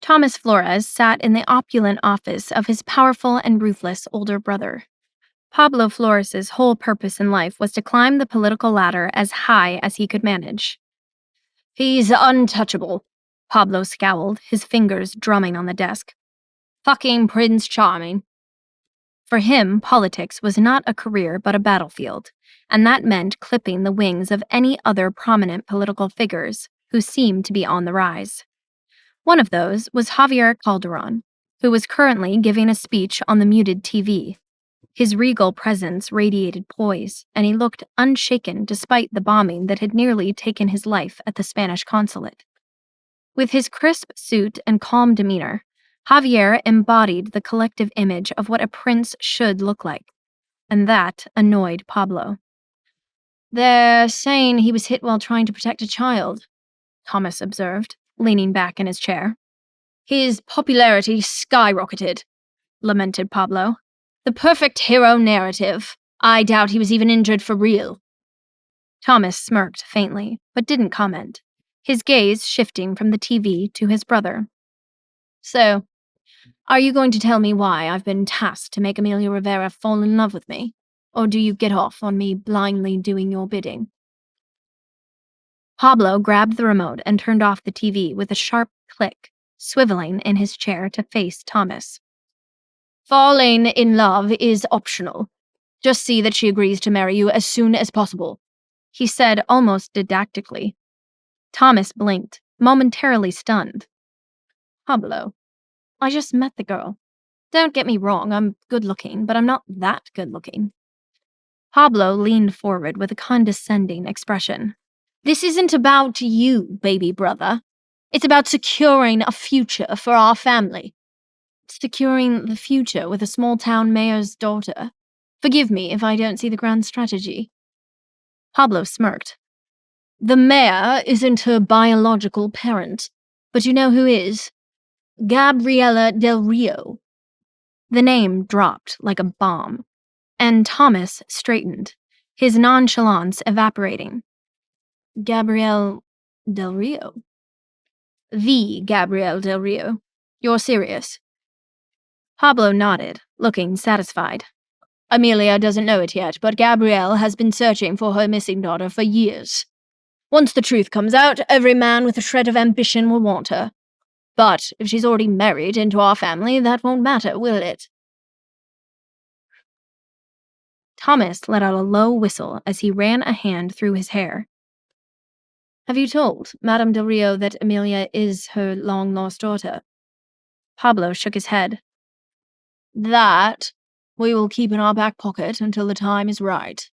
Thomas Flores sat in the opulent office of his powerful and ruthless older brother. Pablo Flores's whole purpose in life was to climb the political ladder as high as he could manage. "He's untouchable," Pablo scowled, his fingers drumming on the desk. "Fucking Prince Charming." For him, politics was not a career but a battlefield, and that meant clipping the wings of any other prominent political figures who seemed to be on the rise. One of those was Javier Calderon, who was currently giving a speech on the muted TV. His regal presence radiated poise, and he looked unshaken despite the bombing that had nearly taken his life at the Spanish consulate. With his crisp suit and calm demeanor, Javier embodied the collective image of what a prince should look like, and that annoyed Pablo. "They're saying he was hit while trying to protect a child," Thomas observed, leaning back in his chair. "His popularity skyrocketed," lamented Pablo. "The perfect hero narrative. I doubt he was even injured for real." Thomas smirked faintly, but didn't comment, his gaze shifting from the TV to his brother. "So, are you going to tell me why I've been tasked to make Amelia Rivera fall in love with me? Or do you get off on me blindly doing your bidding?" Pablo grabbed the remote and turned off the TV with a sharp click, swiveling in his chair to face Thomas. "Falling in love is optional. Just see that she agrees to marry you as soon as possible," he said almost didactically. Thomas blinked, momentarily stunned. "Pablo, I just met the girl. Don't get me wrong, I'm good-looking, but I'm not that good-looking." Pablo leaned forward with a condescending expression. "This isn't about you, baby brother. It's about securing a future for our family." "Securing the future with a small-town mayor's daughter? Forgive me if I don't see the grand strategy." Pablo smirked. "The mayor isn't her biological parent, but you know who is? Gabriela Del Rio." The name dropped like a bomb, and Thomas straightened, his nonchalance evaporating. "Gabrielle Del Rio?" "The Gabrielle Del Rio. You're serious?" Pablo nodded, looking satisfied. "Amelia doesn't know it yet, but Gabrielle has been searching for her missing daughter for years. Once the truth comes out, every man with a shred of ambition will want her. But if she's already married into our family, that won't matter, will it?" Thomas let out a low whistle as he ran a hand through his hair. "Have you told Madame Del Rio that Amelia is her long-lost daughter?" Pablo shook his head. "That we will keep in our back pocket until the time is right."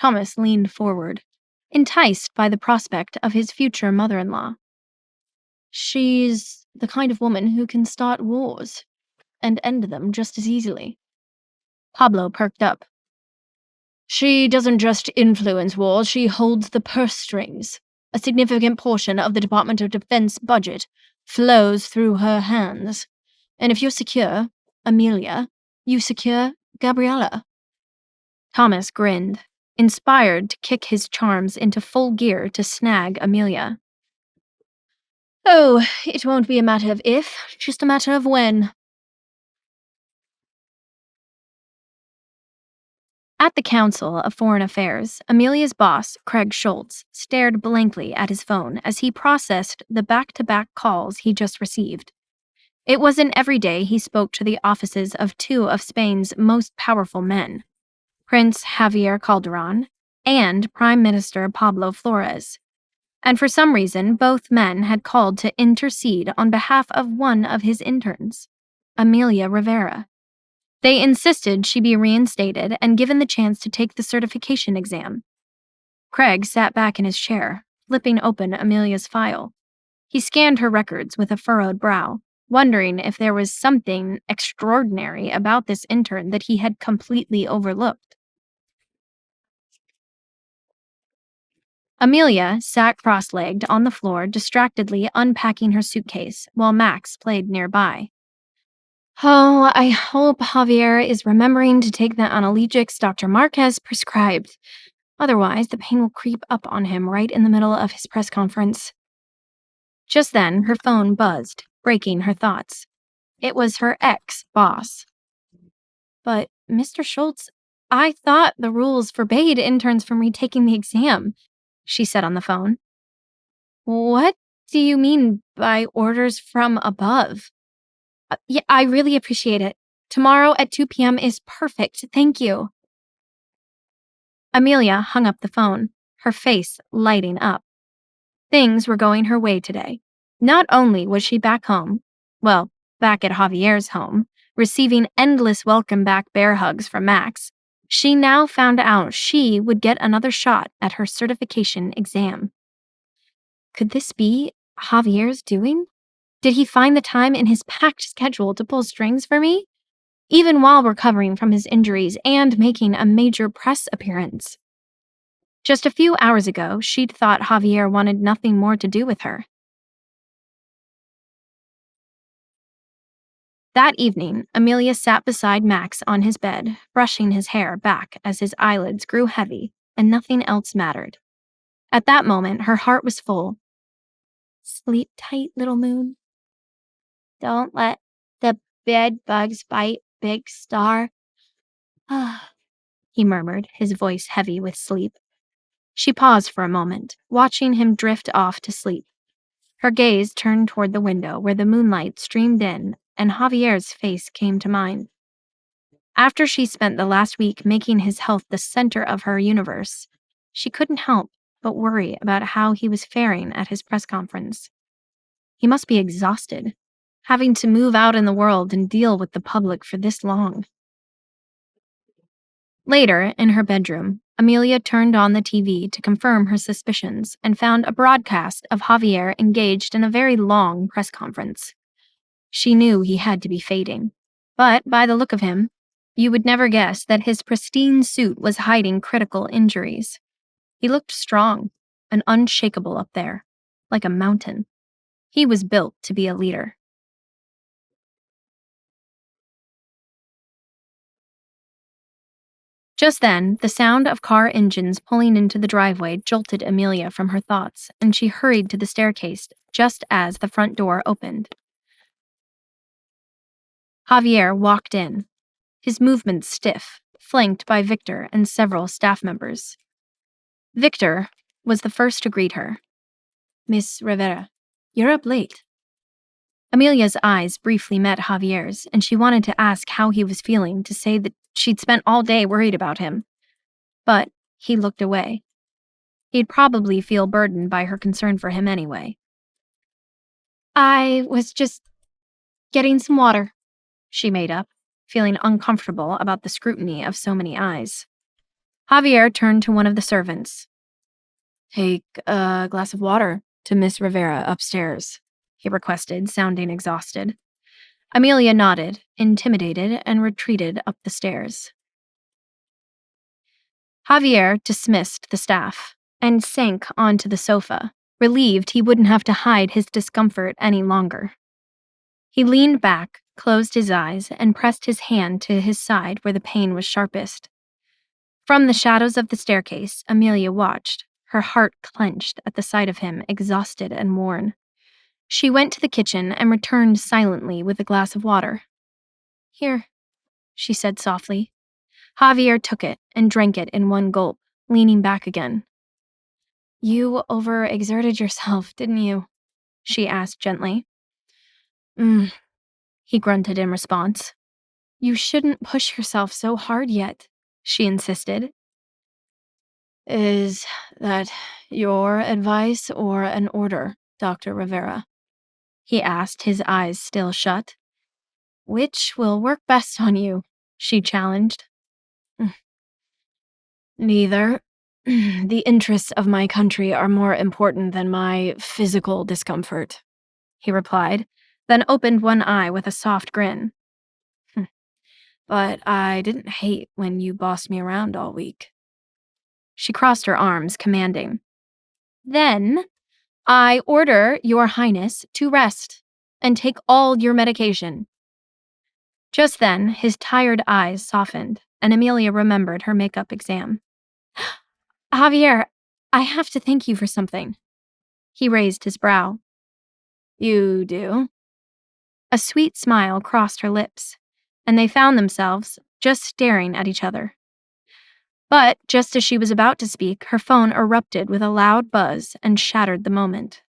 Thomas leaned forward, enticed by the prospect of his future mother-in-law. "She's the kind of woman who can start wars and end them just as easily." Pablo perked up. "She doesn't just influence wars, she holds the purse strings. A significant portion of the Department of Defense budget flows through her hands. And if you're secure, Amelia, you secure Gabriela." Thomas grinned, inspired to kick his charms into full gear to snag Amelia. "Oh, it won't be a matter of if, just a matter of when." At the Council of Foreign Affairs, Amelia's boss, Craig Schultz, stared blankly at his phone as he processed the back-to-back calls he just received. It wasn't every day he spoke to the offices of two of Spain's most powerful men, Prince Javier Calderon and Prime Minister Pablo Flores. And for some reason, both men had called to intercede on behalf of one of his interns, Amelia Rivera. They insisted she be reinstated and given the chance to take the certification exam. Craig sat back in his chair, flipping open Amelia's file. He scanned her records with a furrowed brow, wondering if there was something extraordinary about this intern that he had completely overlooked. Amelia sat cross-legged on the floor, distractedly unpacking her suitcase, while Max played nearby. "Oh, I hope Javier is remembering to take the analgesics Dr. Marquez prescribed. Otherwise, the pain will creep up on him right in the middle of his press conference." Just then, her phone buzzed, breaking her thoughts. It was her ex-boss. But, Mr. Schultz, I thought the rules forbade interns from retaking the exam, she said on the phone. What do you mean by orders from above? Yeah, I really appreciate it. Tomorrow at 2 p.m. is perfect, thank you. Amelia hung up the phone, her face lighting up. Things were going her way today. Not only was she back home, well, back at Javier's home, receiving endless welcome back bear hugs from Max, she now found out she would get another shot at her certification exam. Could this be Javier's doing? Did he find the time in his packed schedule to pull strings for me? Even while recovering from his injuries and making a major press appearance. Just a few hours ago, she'd thought Javier wanted nothing more to do with her. That evening, Amelia sat beside Max on his bed, brushing his hair back as his eyelids grew heavy and nothing else mattered. At that moment, her heart was full. Sleep tight, little moon. Don't let the bed bugs bite, big star. He murmured, his voice heavy with sleep. She paused for a moment, watching him drift off to sleep. Her gaze turned toward the window where the moonlight streamed in and Javier's face came to mind. After she spent the last week making his health the center of her universe, she couldn't help but worry about how he was faring at his press conference. He must be exhausted, having to move out in the world and deal with the public for this long. Later, in her bedroom, Amelia turned on the TV to confirm her suspicions and found a broadcast of Javier engaged in a very long press conference. She knew he had to be fading, but by the look of him, you would never guess that his pristine suit was hiding critical injuries. He looked strong and unshakable up there, like a mountain. He was built to be a leader. Just then, the sound of car engines pulling into the driveway jolted Amelia from her thoughts, and she hurried to the staircase just as the front door opened. Javier walked in, his movements stiff, flanked by Victor and several staff members. Victor was the first to greet her. Miss Rivera, you're up late. Amelia's eyes briefly met Javier's, and she wanted to ask how he was feeling, to say that she'd spent all day worried about him. But he looked away. He'd probably feel burdened by her concern for him anyway. I was just getting some water, she made up, feeling uncomfortable about the scrutiny of so many eyes. Javier turned to one of the servants. Take a glass of water to Miss Rivera upstairs, he requested, sounding exhausted. Amelia nodded, intimidated, and retreated up the stairs. Javier dismissed the staff and sank onto the sofa, relieved he wouldn't have to hide his discomfort any longer. He leaned back, closed his eyes, and pressed his hand to his side where the pain was sharpest. From the shadows of the staircase, Amelia watched, her heart clenched at the sight of him, exhausted and worn. She went to the kitchen and returned silently with a glass of water. Here, she said softly. Javier took it and drank it in one gulp, leaning back again. You overexerted yourself, didn't you? She asked gently. He grunted in response. You shouldn't push yourself so hard yet, she insisted. Is that your advice or an order, Dr. Rivera? He asked, his eyes still shut. Which will work best on you? She challenged. Neither. The interests of my country are more important than my physical discomfort, he replied, then opened one eye with a soft grin. But I didn't hate when you bossed me around all week. She crossed her arms, commanding. Then I order your highness to rest and take all your medication. Just then, his tired eyes softened, and Amelia remembered her makeup exam. Javier, I have to thank you for something. He raised his brow. You do? A sweet smile crossed her lips, and they found themselves just staring at each other. But just as she was about to speak, her phone erupted with a loud buzz and shattered the moment.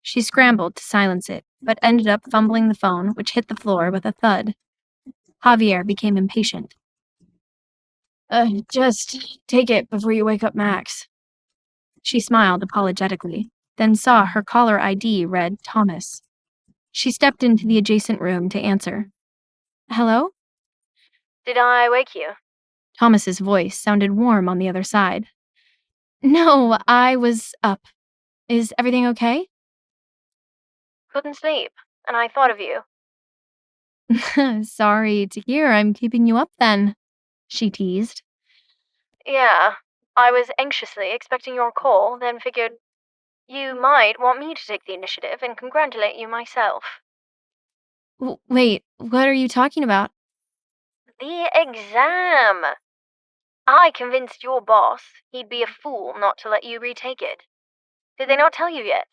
She scrambled to silence it, but ended up fumbling the phone, which hit the floor with a thud. Javier became impatient. Just take it before you wake up Max. She smiled apologetically, then saw her caller ID read Thomas. She stepped into the adjacent room to answer. Hello? Did I wake you? Thomas's voice sounded warm on the other side. No, I was up. Is everything okay? Couldn't sleep, and I thought of you. Sorry to hear I'm keeping you up then, she teased. Yeah, I was anxiously expecting your call, then figured you might want me to take the initiative and congratulate you myself. Wait, what are you talking about? The exam! I convinced your boss he'd be a fool not to let you retake it. Did they not tell you yet?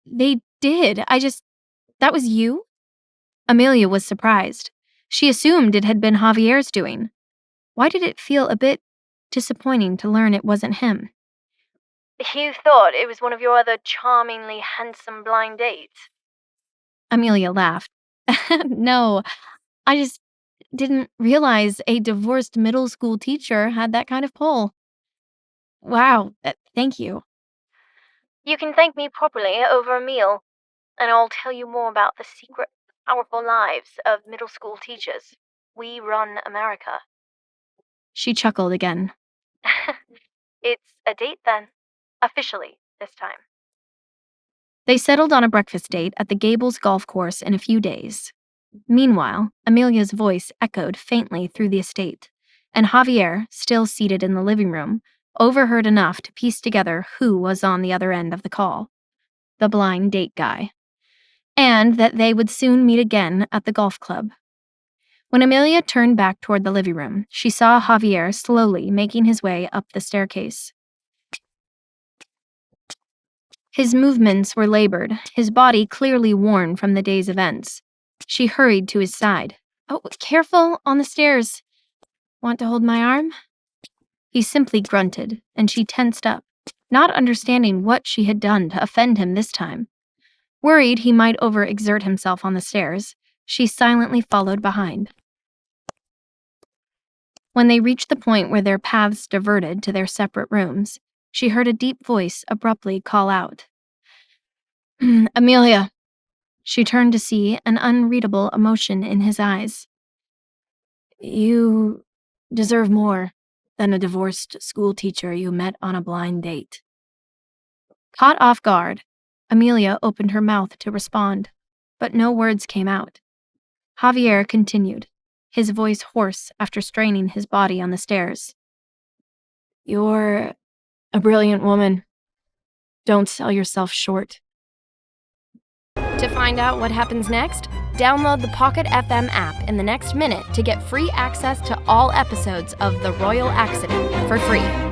They did. That was you? Amelia was surprised. She assumed it had been Javier's doing. Why did it feel a bit disappointing to learn it wasn't him? You thought it was one of your other charmingly handsome blind dates? Amelia laughed. No, I just didn't realize a divorced middle school teacher had that kind of pull. Wow, thank you. You can thank me properly over a meal, and I'll tell you more about the secret, powerful lives of middle school teachers. We run America. She chuckled again. It's a date then. Officially, this time. They settled on a breakfast date at the Gables golf course in a few days. Meanwhile, Amelia's voice echoed faintly through the estate, and Javier, still seated in the living room, overheard enough to piece together who was on the other end of the call. The blind date guy. And that they would soon meet again at the golf club. When Amelia turned back toward the living room, she saw Javier slowly making his way up the staircase. His movements were labored, his body clearly worn from the day's events. She hurried to his side. Oh, careful on the stairs. Want to hold my arm? He simply grunted, and she tensed up, not understanding what she had done to offend him this time. Worried he might overexert himself on the stairs, she silently followed behind. When they reached the point where their paths diverted to their separate rooms, she heard a deep voice abruptly call out. Amelia. She turned to see an unreadable emotion in his eyes. You deserve more than a divorced schoolteacher you met on a blind date. Caught off guard, Amelia opened her mouth to respond, but no words came out. Javier continued, his voice hoarse after straining his body on the stairs. You're a brilliant woman. Don't sell yourself short. To find out what happens next, download the Pocket FM app in the next minute to get free access to all episodes of The Royal Accident for free.